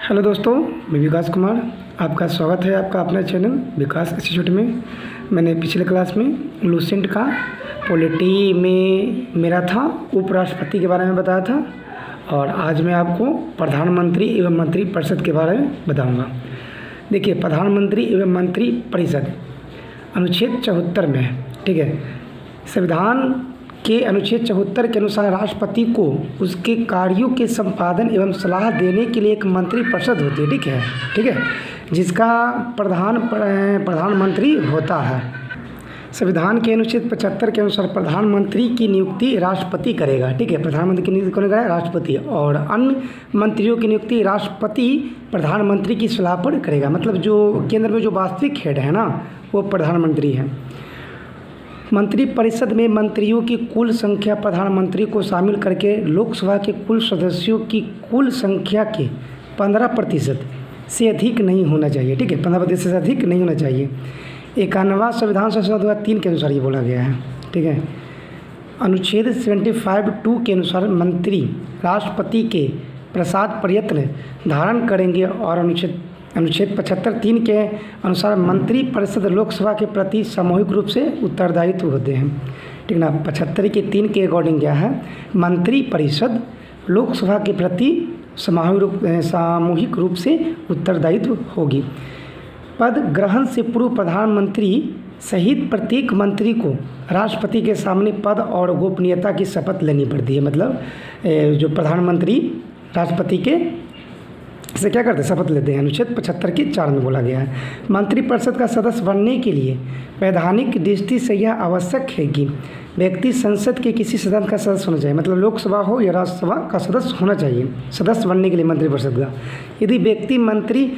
Hello दोस्तों, मैं विकास कुमार। आपका स्वागत है आपका अपना चैनल विकास इंस्टीट्यूट में। मैंने पिछले क्लास में लूसेंट का पॉलिटी में मेरा था उपराष्ट्रपति के बारे में बताया था, और आज मैं आपको प्रधानमंत्री एवं मंत्री परिषद के बारे में बताऊंगा। देखिए, प्रधानमंत्री एवं मंत्री परिषद अनुच्छेद 74 में है, ठीक है। संविधान के अनुच्छेद 74 के अनुसार राष्ट्रपति को उसके कार्यों के संपादन एवं सलाह देने के लिए एक मंत्री परिषद होती है, ठीक है, जिसका प्रधानमंत्री होता है। संविधान के अनुच्छेद 75 के अनुसार प्रधानमंत्री की नियुक्ति राष्ट्रपति करेगा, ठीक है। प्रधानमंत्री की नियुक्ति कौन करेगा? राष्ट्रपति। और अन्य मंत्रियों की नियुक्ति राष्ट्रपति प्रधानमंत्री की सलाह पर करेगा। मतलब जो केंद्र में जो वास्तविक हेड है ना, वो प्रधानमंत्री है। मंत्रिपरिषद में मंत्रियों की कुल संख्या प्रधानमंत्री को शामिल करके लोकसभा के कुल सदस्यों की कुल संख्या के 15% से अधिक नहीं होना चाहिए, ठीक है। 15% से अधिक नहीं होना चाहिए। 91वां संविधान संशोधन 2003 के अनुसार ये बोला गया है, ठीक है। अनुच्छेद 75(2) के अनुसार मंत्री राष्ट्रपति के प्रसाद प्रयत्न धारण करेंगे, और अनुच्छेद 75(3) के अनुसार मंत्री परिषद लोकसभा के प्रति सामूहिक रूप से उत्तरदायित्व होते हैं, ठीक ना। 75(3) के अकॉर्डिंग क्या है? मंत्री परिषद लोकसभा के प्रति सामूहिक रूप से उत्तरदायित्व होगी। पद ग्रहण से पूर्व प्रधानमंत्री सहित प्रत्येक मंत्री को राष्ट्रपति के सामने पद और गोपनीयता की शपथ लेनी पड़ती है। मतलब जो प्रधानमंत्री राष्ट्रपति के से क्या करते हैं? शपथ लेते हैं। अनुच्छेद 75 के 4 में बोला गया है। मंत्रिपरिषद का सदस्य बनने के लिए वैधानिक दृष्टि से यह आवश्यक है कि व्यक्ति संसद के किसी सदन का सदस्य होना चाहिए। मतलब लोकसभा हो या राज्यसभा का सदस्य होना चाहिए सदस्य बनने के लिए मंत्रिपरिषद का। यदि व्यक्ति मंत्री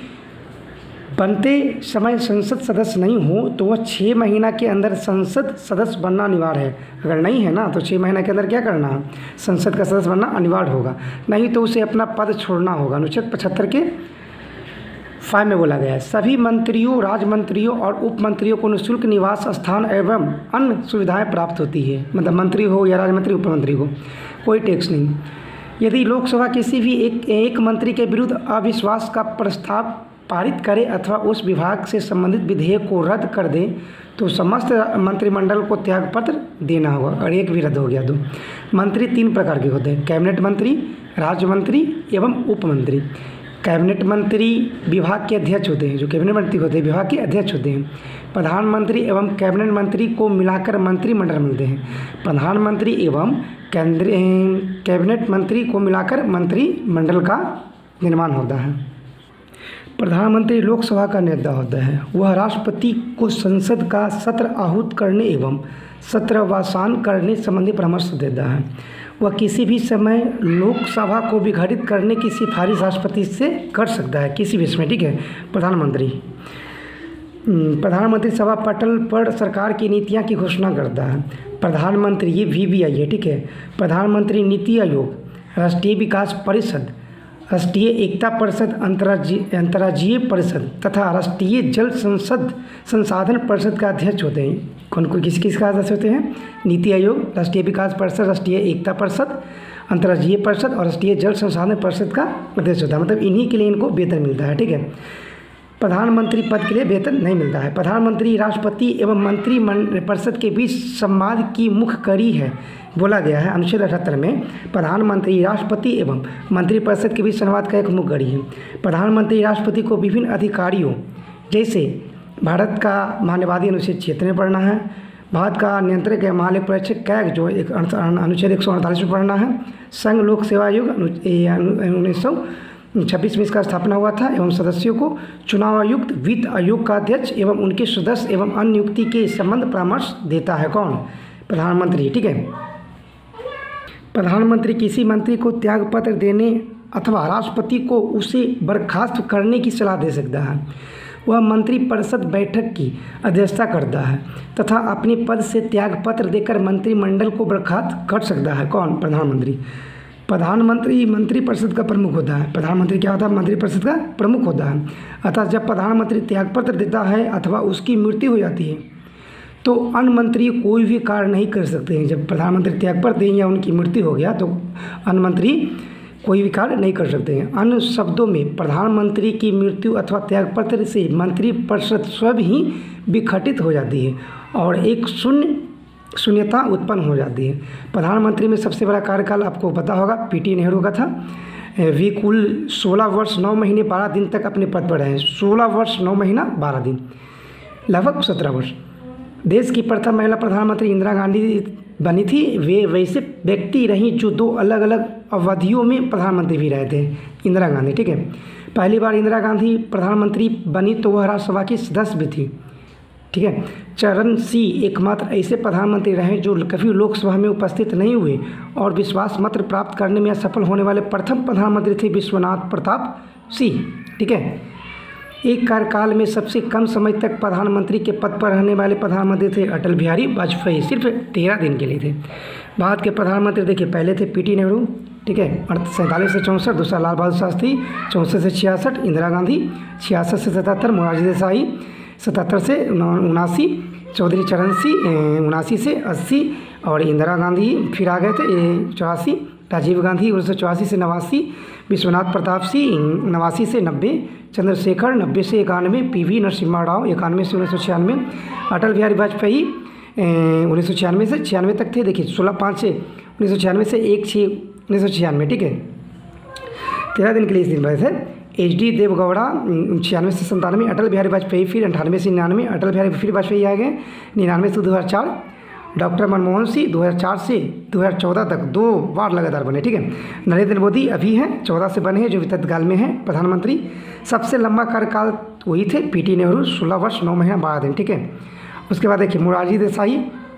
बनते समय संसद सदस्य नहीं हो तो वह 6 महीना के अंदर संसद सदस्य बनना अनिवार्य है। अगर नहीं है ना, तो 6 महीना के अंदर क्या करना है? संसद का सदस्य बनना अनिवार्य होगा, नहीं तो उसे अपना पद छोड़ना होगा। अनुच्छेद 75 के 5 में बोला गया है। सभी मंत्रियों, राज्य मंत्रियों और उप मंत्रियों को निःशुल्क निवास स्थान एवं अन्य सुविधाएँ प्राप्त होती है। मतलब मंत्री हो या राज्य मंत्री, उप मंत्री को कोई टैक्स नहीं। यदि लोकसभा किसी भी एक मंत्री के विरुद्ध अविश्वास का प्रस्ताव पारित करे अथवा उस विभाग से संबंधित विधेयक को रद्द कर दे तो समस्त मंत्रिमंडल को त्यागपत्र देना होगा। और एक भी रद्द हो गया तो मंत्री 3 प्रकार के होते हैं: कैबिनेट मंत्री, राज्य मंत्री एवं उप मंत्री। कैबिनेट मंत्री विभाग के अध्यक्ष होते हैं। जो कैबिनेट मंत्री होते हैं विभाग के अध्यक्ष होते हैं। प्रधानमंत्री एवं कैबिनेट मंत्री को मिलाकर मंत्रिमंडल मिलते हैं। प्रधानमंत्री एवं कैबिनेट मंत्री को मिलाकर मंत्रिमंडल का निर्माण होता है। प्रधानमंत्री लोकसभा का नेता होता है। वह राष्ट्रपति को संसद का सत्र आहूत करने एवं सत्रवासान करने संबंधी परामर्श देता है। वह किसी भी समय लोकसभा को विघटित करने की सिफारिश राष्ट्रपति से कर सकता है, किसी भी समय, ठीक है। प्रधानमंत्री सभा पटल पर सरकार की नीतियां की घोषणा करता है। प्रधानमंत्री, ये VVI है, ठीक है। प्रधानमंत्री नीति आयोग, राष्ट्रीय विकास परिषद, राष्ट्रीय एकता परिषद, अंतर्राज्यीय परिषद तथा राष्ट्रीय जल संसाधन परिषद का अध्यक्ष होते हैं। कौन किसका अध्यक्ष होते हैं? नीति आयोग, राष्ट्रीय विकास परिषद, राष्ट्रीय एकता परिषद, अंतर्राज्यीय परिषद और राष्ट्रीय जल संसाधन परिषद का अध्यक्ष होता है। मतलब इन्हीं के लिए इनको वेतन मिलता है, ठीक है। प्रधानमंत्री पद के लिए वेतन नहीं मिलता है। प्रधानमंत्री राष्ट्रपति एवं मंत्रिपरिषद के बीच संवाद की मुख्य कड़ी है, बोला गया है। अनुच्छेद 78 में प्रधानमंत्री राष्ट्रपति एवं मंत्रिपरिषद के बीच संवाद का एक मुख्य कड़ी है। प्रधानमंत्री राष्ट्रपति को विभिन्न अधिकारियों जैसे भारत का महान्यायवादी अनुच्छेद 76 में पढ़ना है, भारत का नियंत्रक या महालेख परीक्षक कैग जो अनुच्छेद 148 में पढ़ना है, संघ लोक सेवा आयोग 1926 में इसका स्थापना हुआ था, एवं सदस्यों को चुनाव आयुक्त, वित्त आयोग का अध्यक्ष एवं उनके सदस्य एवं अन्य नियुक्ति के संबंध परामर्श देता है। कौन? प्रधानमंत्री, ठीक है। प्रधानमंत्री किसी मंत्री को त्यागपत्र देने अथवा राष्ट्रपति को उसे बर्खास्त करने की सलाह दे सकता है। वह मंत्रिपरिषद बैठक की अध्यक्षता करता है तथा अपने पद से त्यागपत्र देकर मंत्रिमंडल को बर्खास्त कर सकता है। कौन? प्रधानमंत्री। प्रधानमंत्री मंत्रिपरिषद का प्रमुख होता है। प्रधानमंत्री क्या होता है? मंत्रिपरिषद का प्रमुख होता है। अतः जब प्रधानमंत्री त्यागपत्र देता है अथवा उसकी मृत्यु हो जाती है तो अन्य मंत्री कोई भी कार्य नहीं कर सकते हैं। जब प्रधानमंत्री त्यागपत्र दें या उनकी मृत्यु हो गया तो अन्य मंत्री कोई भी कार्य नहीं कर सकते हैं। अन्य शब्दों में प्रधानमंत्री की मृत्यु अथवा त्यागपत्र से मंत्रिपरिषद स्वयं ही विघटित हो जाती है और एक शून्यता उत्पन्न हो जाती है। प्रधानमंत्री में सबसे बड़ा कार्यकाल आपको पता होगा पीटी नेहरू का था। वे कुल 16 वर्ष 9 महीने 12 दिन तक अपने पद पर रहे। 16 वर्ष 9 महीना 12 दिन, लगभग 17 वर्ष। देश की प्रथम महिला प्रधानमंत्री इंदिरा गांधी बनी थी। वे वैसे व्यक्ति रहीं जो 2 अलग अलग अवधियों में प्रधानमंत्री भी रहे थे, इंदिरा गांधी, ठीक है। पहली बार इंदिरा गांधी प्रधानमंत्री बनी तो वह राज्यसभा की सदस्य भी थी, ठीक है। चरण सिंह एकमात्र ऐसे प्रधानमंत्री रहे जो कभी लोकसभा में उपस्थित नहीं हुए और विश्वास मत प्राप्त करने में असफल होने वाले प्रथम प्रधानमंत्री थे विश्वनाथ प्रताप सिंह, ठीक है। एक कार्यकाल में सबसे कम समय तक प्रधानमंत्री के पद पर रहने वाले प्रधानमंत्री थे अटल बिहारी वाजपेयी, सिर्फ 13 दिन के लिए थे। भारत के प्रधानमंत्री देखिए, पहले थे पीटी नेहरू, ठीक है, 47 से 64, दूसरा लाल बहादुर शास्त्री 64 से 66, इंदिरा गांधी 66 से 77, मोरारजी देसाई 77 से 79, चौधरी चरण सिंह 79 से 80 और इंदिरा गांधी फिर आ गए थे 84, राजीव गांधी 1984 से 89, विश्वनाथ प्रताप सिंह 89 से 90, चंद्रशेखर 90 से 91, पीवी नरसिम्हा राव 91 से 1996, अटल बिहारी वाजपेयी 1996 से 96 तक थे। देखिए 16/5 से 1996 से 1/6/1996, ठीक है, 13 दिन के लिए इस दिन रहे थे। HD देवगौड़ा 96 से 97, अटल बिहारी वाजपेयी फिर 98 से 99, अटल बिहारी फिर वाजपेयी आ गए 99 से 2004, डॉक्टर मनमोहन सिंह 2004 से 2014 तक 2 बार लगातार बने, ठीक है। नरेंद्र मोदी अभी हैं 14 से बने हैं जो विगत काल में हैं प्रधानमंत्री। सबसे लंबा कार्यकाल वही थे पीटी नेहरू 16 वर्ष 9 महीना 12 दिन, ठीक है। उसके बाद देखिए मोरारजी देसाई,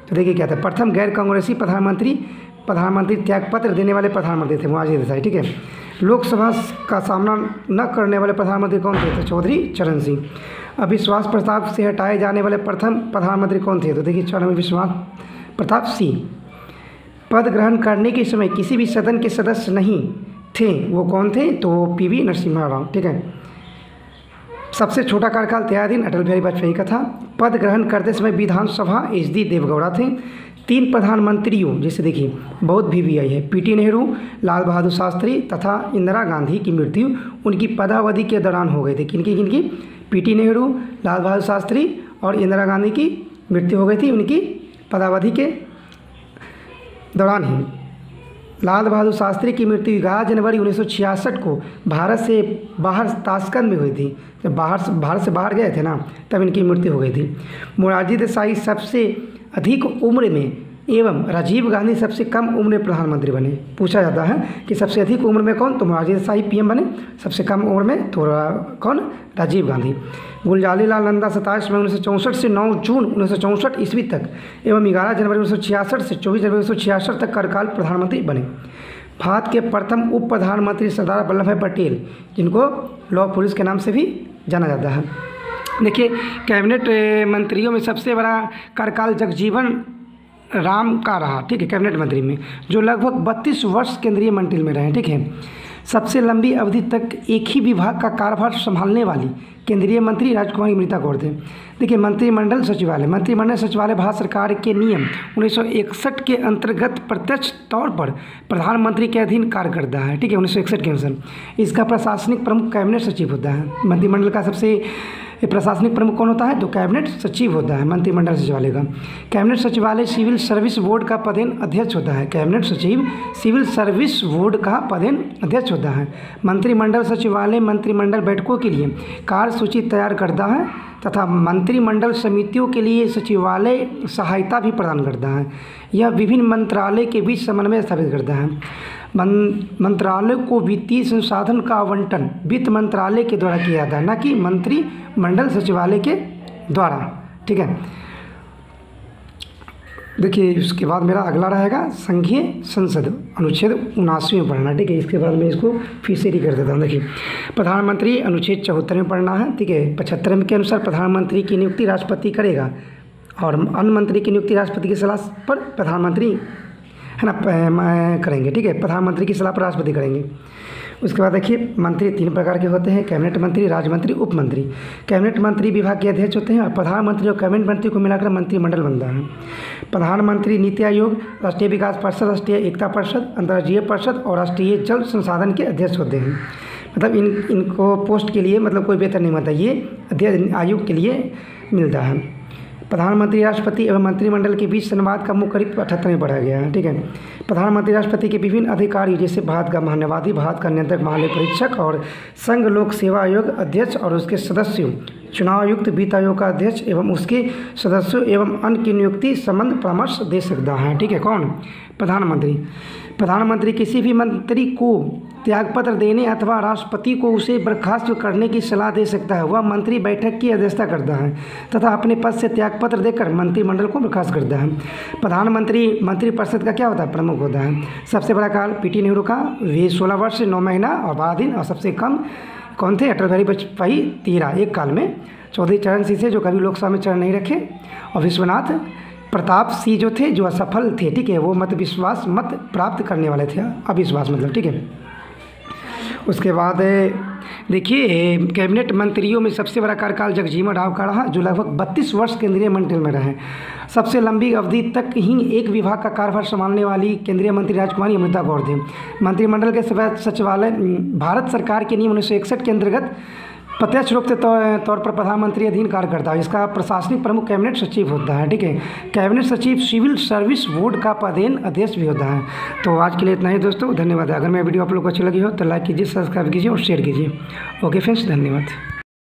तो देखिए क्या था, प्रथम गैर कांग्रेसी प्रधानमंत्री त्यागपत्र देने वाले प्रधानमंत्री थे मोरारजी देसाई, ठीक है। लोकसभा का सामना न करने वाले प्रधानमंत्री कौन थे, तो चौधरी चरण सिंह। अविश्वास प्रस्ताव से हटाए जाने वाले प्रथम प्रधानमंत्री कौन थे, तो देखिए चरण विश्वनाथ प्रताप सिंह। पद ग्रहण करने के समय किसी भी सदन के सदस्य नहीं थे, वो कौन थे, तो पीवी नरसिम्हा राव, ठीक है। सबसे छोटा कार्यकाल 13 दिन अटल बिहारी वाजपेयी का था। पद ग्रहण करते समय विधानसभा HD देवगौड़ा थे। 3 प्रधानमंत्रियों जैसे देखिए बहुत भी आई है, पीटी नेहरू, लाल बहादुर शास्त्री तथा इंदिरा गांधी की मृत्यु उनकी पदावधि के दौरान हो गई थी। किनकी पीटी नेहरू, लाल बहादुर शास्त्री और इंदिरा गांधी की मृत्यु हो गई थी उनकी पदावधि के दौरान ही। लाल बहादुर शास्त्री की मृत्यु 11 जनवरी 1966 को भारत से बाहर ताशकंद में हुई थी। जब भारत से बाहर गए थे ना, तब इनकी मृत्यु हो गई थी। मोरारजी देसाई सबसे अधिक उम्र में एवं राजीव गांधी सबसे कम उम्र में प्रधानमंत्री बने। पूछा जाता है कि सबसे अधिक उम्र में कौन, तो मोरारजी देसाई PM बने, सबसे कम उम्र में तो कौन, राजीव गांधी। गुलजारी लाल नंदा 27 मई 1964 से 9 जून 1964 ईस्वी तक एवं 11 जनवरी 1966 से 24 जनवरी 1966 तक कार्यकाल प्रधानमंत्री बने। भारत के प्रथम उप प्रधानमंत्री सरदार वल्लभ भाई पटेल, जिनको लौह पुरुष के नाम से भी जाना जाता है। देखिए कैबिनेट मंत्रियों में सबसे बड़ा कार्यकाल जगजीवन राम का रहा, ठीक है, कैबिनेट मंत्री में, जो लगभग 32 वर्ष केंद्रीय मंत्री में रहे, ठीक है। सबसे लंबी अवधि तक एक ही विभाग का कार्यभार संभालने वाली केंद्रीय मंत्री राजकुमारी अमृता गौड़ थे। देखिए मंत्रिमंडल सचिवालय भारत सरकार के नियम 1961 के अंतर्गत प्रत्यक्ष तौर पर प्रधानमंत्री के अधीन कार्य करता है, ठीक है, 1961 के अनुसार। इसका प्रशासनिक प्रमुख कैबिनेट सचिव होता है। मंत्रिमंडल का सबसे प्रशासनिक प्रमुख कौन होता है, तो कैबिनेट सचिव होता है मंत्रिमंडल सचिवालय का। कैबिनेट सचिवालय सिविल सर्विस बोर्ड का पदेन अध्यक्ष होता है। कैबिनेट सचिव सिविल सर्विस बोर्ड का पदेन अध्यक्ष होता है। मंत्रिमंडल सचिवालय मंत्रिमंडल बैठकों के लिए कार्य सूची तैयार करता है तथा मंत्रिमंडल समितियों के लिए सचिवालय सहायता भी प्रदान करता है। यह विभिन्न मंत्रालय के बीच समन्वय स्थापित करता है। मंत्रालय को वित्तीय संसाधन का आवंटन वित्त मंत्रालय के द्वारा किया जाता है, न कि मंत्रिमंडल सचिवालय के द्वारा, ठीक है। देखिए उसके बाद मेरा अगला रहेगा संघीय संसद अनुच्छेद 79 में पढ़ना, ठीक है। इसके बाद मैं इसको फिर से ही कर देता हूँ। देखिए प्रधानमंत्री अनुच्छेद 74 में पढ़ना है, ठीक है। 75 के अनुसार प्रधानमंत्री की नियुक्ति राष्ट्रपति करेगा और अन्य मंत्री की नियुक्ति राष्ट्रपति की सलाह पर प्रधानमंत्री है ना करेंगे, ठीक है, प्रधानमंत्री की सलाह पर राष्ट्रपति करेंगे। उसके बाद देखिए मंत्री 3 प्रकार के होते हैं, कैबिनेट मंत्री, राज्य मंत्री, उप मंत्री। कैबिनेट मंत्री विभाग के अध्यक्ष होते हैं और प्रधानमंत्री और कैबिनेट मंत्री को मिलाकर मंत्रिमंडल बनता है। प्रधानमंत्री नीति आयोग, राष्ट्रीय विकास परिषद, राष्ट्रीय एकता परिषद, अंतर्राज्यीय परिषद और राष्ट्रीय जल संसाधन के अध्यक्ष होते हैं। मतलब इनको पोस्ट के लिए मतलब कोई वेतन नहीं मिलता, ये अध्यक्ष आयोग के लिए मिलता है। प्रधानमंत्री, राष्ट्रपति एवं मंत्रिमंडल के बीच संवाद का मुख्य करीब 78 में बढ़ाया गया है। ठीक है। प्रधानमंत्री राष्ट्रपति के विभिन्न अधिकारी जैसे भारत का महान्यायवादी, भारत का नियंत्रक, महालय परीक्षक और संघ लोक सेवा आयोग अध्यक्ष और उसके सदस्यों, चुनाव आयुक्त, वित्त आयोग का अध्यक्ष एवं उसके सदस्यों एवं अन्य की नियुक्ति संबंध परामर्श दे सकता है। ठीक है। कौन? प्रधानमंत्री। प्रधानमंत्री किसी भी मंत्री को त्यागपत्र देने अथवा राष्ट्रपति को उसे बर्खास्त करने की सलाह दे सकता है। वह मंत्री बैठक की अध्यक्षता करता है तथा अपने पद से त्यागपत्र देकर मंत्रिमंडल को बर्खास्त करता है। प्रधानमंत्री मंत्रिपरिषद का क्या होता है? प्रमुख होता है। सबसे बड़ा काल पीटी नेहरू का, वे 16 वर्ष 9 महीना और 12 दिन। और सबसे कम कौन थे? अटल बिहारी वाजपेयी 13 एक काल में। चौधरी चरण सिंह थे जो कभी लोकसभा में चरण नहीं रखे। और विश्वनाथ प्रताप सिंह जो थे जो असफल थे। ठीक है। वो मत प्राप्त करने वाले थे, अविश्वास मतलब। ठीक है। उसके बाद देखिए कैबिनेट मंत्रियों में सबसे बड़ा कार्यकाल जगजीवन राव का रहा जो लगभग 32 वर्ष केंद्रीय मंत्री में रहे। सबसे लंबी अवधि तक ही एक विभाग का कार्यभार संभालने वाली केंद्रीय मंत्री राजकुमारी अमृता गौड़ थे। मंत्रिमंडल के सचिवालय भारत सरकार के नियम 1961 के अंतर्गत प्रत्यक्ष रूप से तौर पर प्रधानमंत्री अधीन कार्य करता है। इसका प्रशासनिक प्रमुख कैबिनेट सचिव होता है। ठीक है। कैबिनेट सचिव सिविल सर्विस बोर्ड का पदेन अध्यक्ष भी होता है। तो आज के लिए इतना ही दोस्तों, धन्यवाद। अगर मैं वीडियो आप लोग को अच्छी लगी हो तो लाइक कीजिए, सब्सक्राइब कीजिए और शेयर कीजिए। ओके फ्रेंड्स, धन्यवाद।